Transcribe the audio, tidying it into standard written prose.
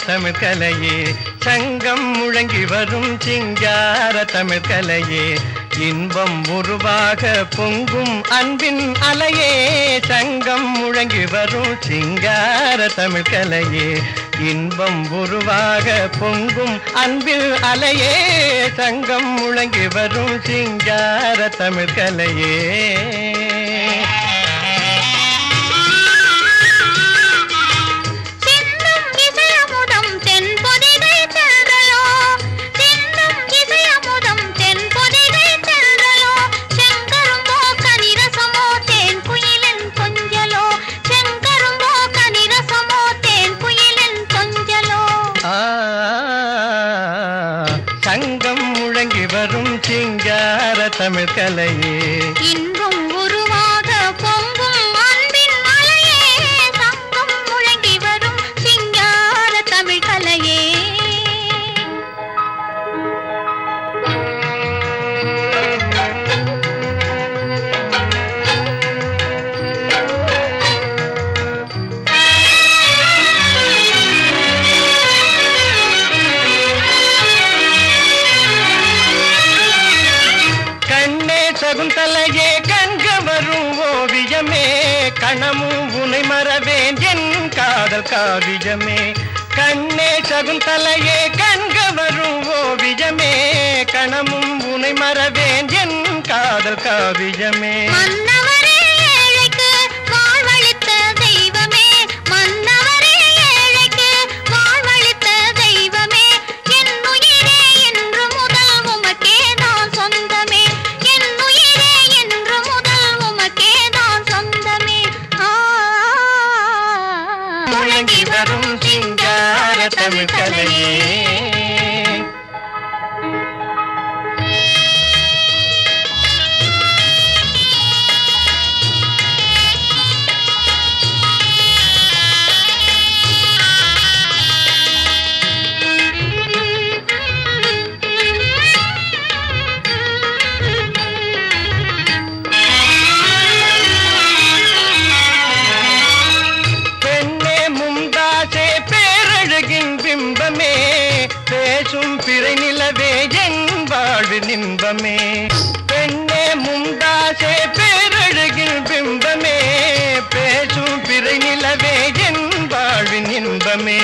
தமிழ் கலையே சங்கம் முழங்கி வரும் சிங்கார தமிழ் கலையே இன்பம் உருவாக பொங்கும் அன்பின் அலையே சங்கம் முழங்கி வரும் சிங்கார தமிழ் கலையே இன்பம் உருவாக பொங்கும் அன்பில் அலையே சங்கம் முழங்கி வரும் சிங்கார தமிழ் கலையே சங்கம் முழங்கி வரும் சிங்கார தமிழ் கலையே இன்பம் உருவாக பொங்கும் அன்பின் அலையே சங்கம் முழங்கி வரும் சிங்கார தமிழ் கலையே சகுந்தலையே கண்க வரும் ஓவியமே கணமும் உனை மறவேன் என் காதல் காவியமே கண்ணே சகுந்தலையே கண்க வரும் ஓவியமே கணமும் உனை மறவேன் என் காதல் காவியமே முழங்கி வரும் சிங்கார தமிழ் கலையே பிம்பமே பேசும் பிறை நிலவே என் வாழ்வின் இன்பமே பெண்ணே மும்தாசே பேரழகின் பிம்பமே பேசும் பிறை நிலவே என் வாழ்வின் இன்பமே